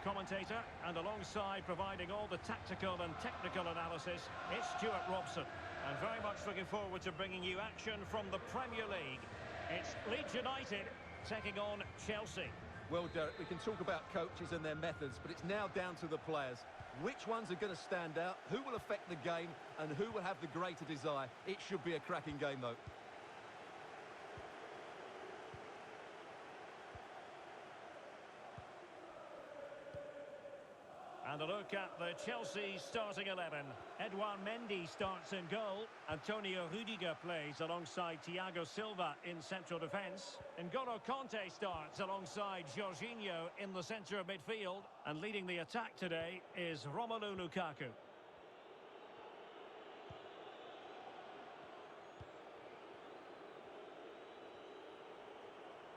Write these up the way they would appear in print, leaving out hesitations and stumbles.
commentator, and alongside providing all the tactical and technical analysis, it's Stuart Robson. And very much looking forward to bringing you action from the Premier League. It's Leeds United taking on Chelsea. Well, Derek, we can talk about coaches and their methods, but it's now down to the players. Which ones are going to stand out, who will affect the game, and who will have the greater desire? It should be a cracking game, though. And a look at the Chelsea starting 11. Edouard Mendy starts in goal. Antonio Rudiger plays alongside Thiago Silva in central defence. N'Golo Kanté starts alongside Jorginho in the centre of midfield. And leading the attack today is Romelu Lukaku.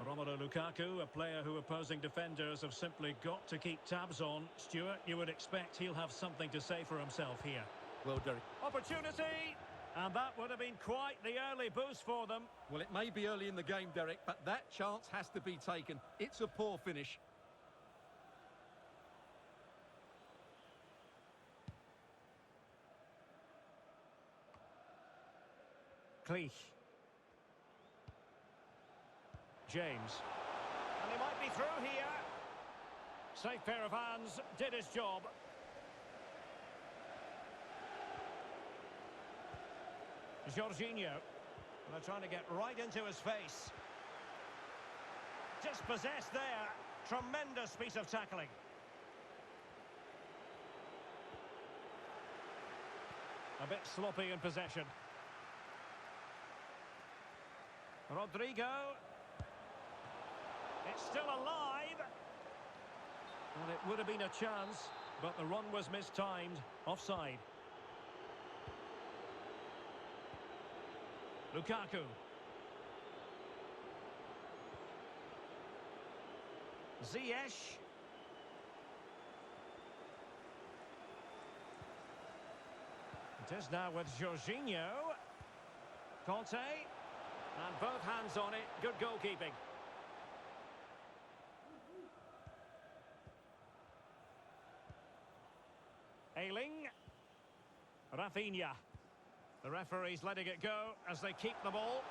Romelu Lukaku, a player who opposing defenders have simply got to keep tabs on. Stuart, you would expect he'll have something to say for himself here. Well, Derek. Opportunity! And that would have been quite the early boost for them. Well, it may be early in the game, Derek, but that chance has to be taken. It's a poor finish. Cleach. James. And he might be through here. Safe pair of hands, did his job. Jorginho. And they're trying to get right into his face. Dispossessed there. Tremendous piece of tackling. A bit sloppy in possession. Rodrigo. It's still alive. Well, it would have been a chance, but the run was mistimed. Offside. Lukaku. Ziyech. It is now with Jorginho. Kanté. And both hands on it. Good goalkeeping. Ayling. Rafinha. The referee's letting it go as they keep the ball.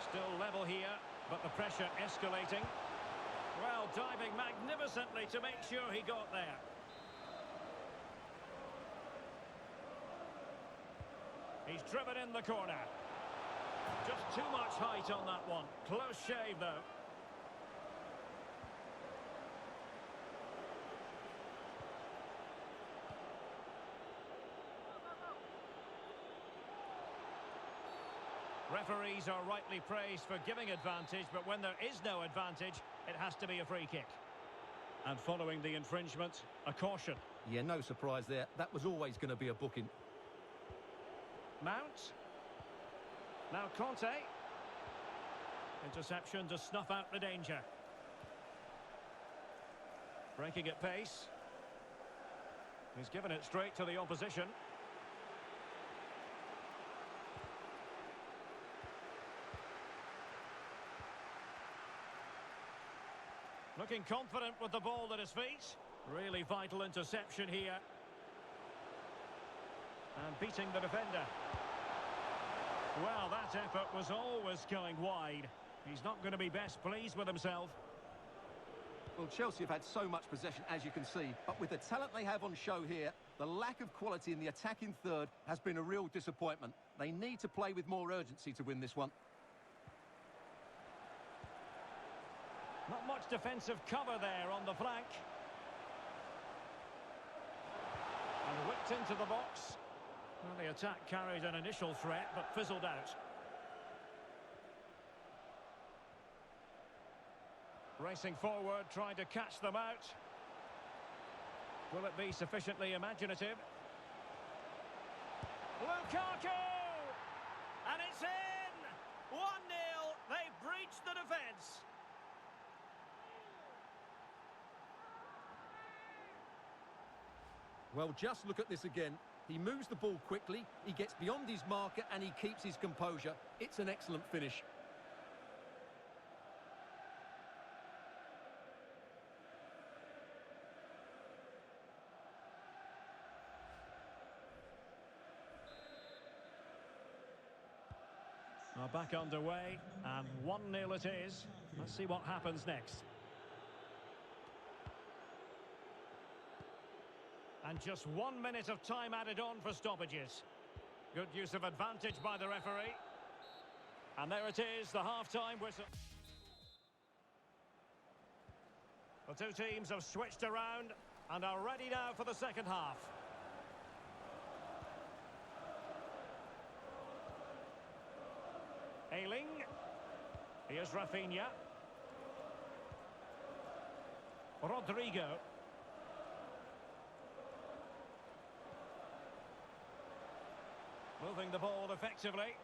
Still level here, but the pressure escalating. Well, diving magnificently to make sure he got there. He's driven in the corner. Just too much height on that one. Close shave, though. Referees are rightly praised for giving advantage, but when there is no advantage, it has to be a free kick. And following the infringement, a caution. Yeah, no surprise there. That was always going to be a booking. Mount. Now Kanté. Interception to snuff out the danger. Breaking at pace. He's given it straight to the opposition. Looking confident with the ball at his feet. Really vital interception here. And beating the defender. Well, that effort was always going wide. He's not going to be best pleased with himself. Well, Chelsea have had so much possession, as you can see, but with the talent they have on show here, the lack of quality in the attacking third has been a real disappointment. They need to play with more urgency to win this one. Not much defensive cover there on the flank. And whipped into the box. Well, the attack carried an initial threat, but fizzled out. Racing forward, trying to catch them out. Will it be sufficiently imaginative? Lukaku! And it's in! 1-0. They've breached the defence. Well, just look at this again. He moves the ball quickly, he gets beyond his marker and he keeps his composure. It's an excellent finish. Are back underway, and 1-0 it is. Let's see what happens next. And just 1 minute of time added on for stoppages. Good use of advantage by the referee. And there it is, the half-time whistle. The two teams have switched around and are ready now for the second half. Ayling. Here's Rafinha. Rodrigo. Moving the ball effectively.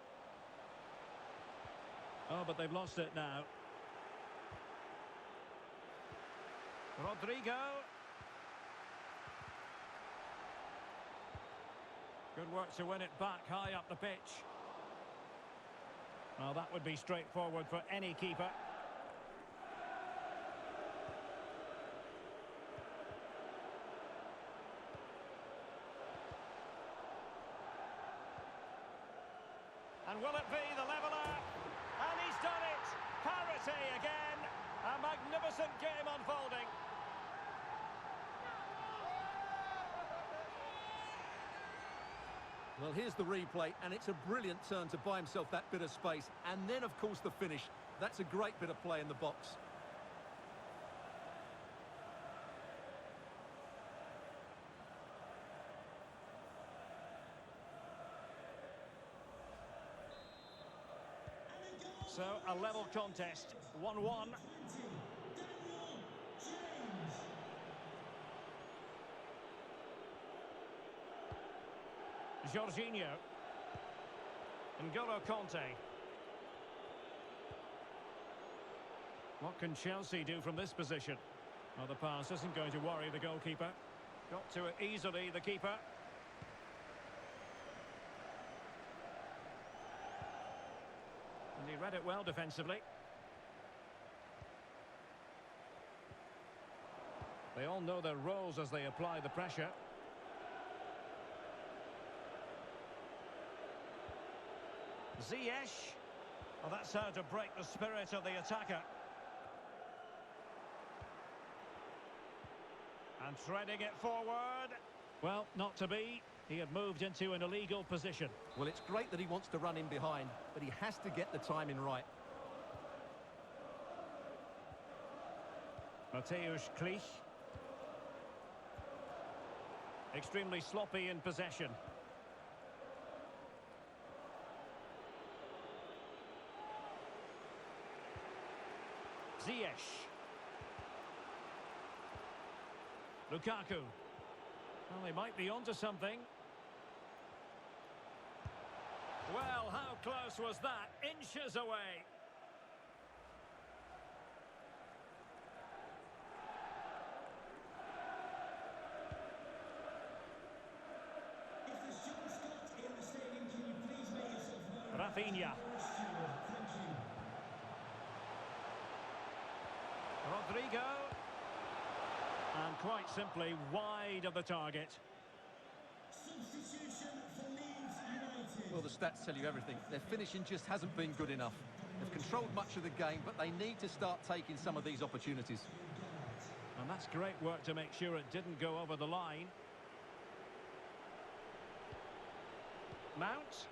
Oh, but they've lost it now. Rodrigo. Good work to win it back high up the pitch. Well, that would be straightforward for any keeper. And will it be the leveller? And he's done it! Parity again! A magnificent game unfolding. Well, here's the replay, and it's a brilliant turn to buy himself that bit of space. And then, of course, the finish. That's a great bit of play in the box. So, a level contest, 1-1. Jorginho. N'Golo Kanté. What can Chelsea do from this position? Well, the pass isn't going to worry the goalkeeper. Got to it easily, the keeper. And he read it well defensively. They all know their roles as they apply the pressure. Ziyech. Well, that's how to break the spirit of the attacker. And threading it forward. Well, not to be. He had moved into an illegal position. Well, it's great that he wants to run in behind, but he has to get the timing right. Mateusz Klich. Extremely sloppy in possession. Ziyech. Lukaku. Well, they might be onto something. Well, how close was that? Inches away. Rafinha. Rodrigo. And quite simply wide of the target. Substitution for Leeds United. Well, the stats tell you everything. Their finishing just hasn't been good enough. They've controlled much of the game, but they need to start taking some of these opportunities. And that's great work to make sure it didn't go over the line. Mount.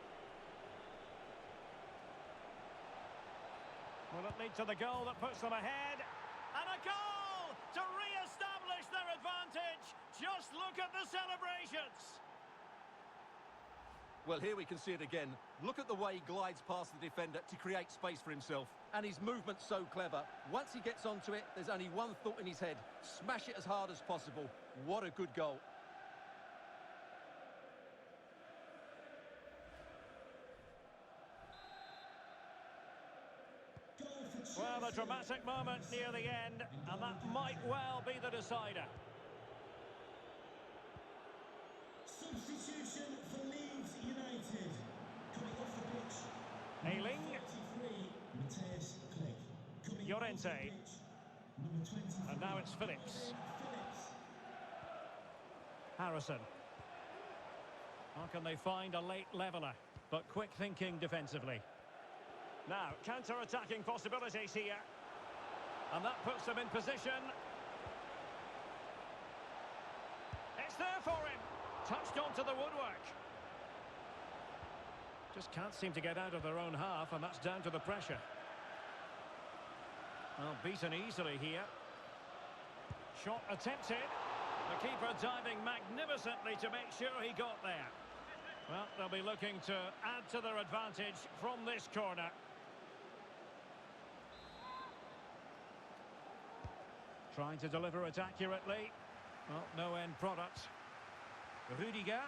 Will it lead to the goal that puts them ahead? And a goal to re-establish their advantage. Just look at the celebrations. Well, here we can see it again. Look at the way he glides past the defender to create space for himself. And his movement's so clever. Once he gets onto it, there's only one thought in his head. Smash it as hard as possible. What a good goal. Well, a dramatic moment near the end, and that might well be the decider. Substitution for Leeds United. Coming off the pitch. Ayling. 33, Mateusz Klich. Coming Llorente. off the pitch, number 24. And now it's Phillips. Phillips. Harrison. How can they find a late leveller? But quick thinking defensively. Now, counter-attacking possibilities here. And that puts them in position. It's there for him. Touched onto the woodwork. Just can't seem to get out of their own half, and that's down to the pressure. Well, beaten easily here. Shot attempted. The keeper diving magnificently to make sure he got there. Well, they'll be looking to add to their advantage from this corner. Trying to deliver it accurately. Well, no end product. Rudiger.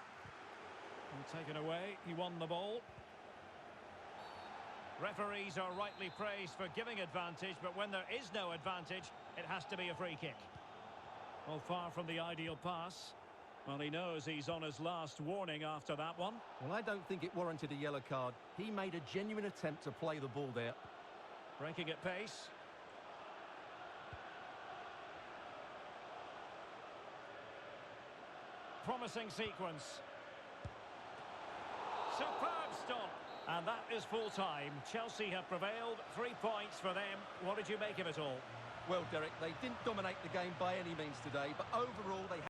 And taken away. He won the ball. Referees are rightly praised for giving advantage, but when there is no advantage, it has to be a free kick. Well, far from the ideal pass. Well, he knows he's on his last warning after that one. Well, I don't think it warranted a yellow card. He made a genuine attempt to play the ball there. Breaking at pace. Promising sequence. Superb stop. And that is full time. Chelsea have prevailed. 3 points for them. What did you make of it all? Well, Derek, they didn't dominate the game by any means today, but overall they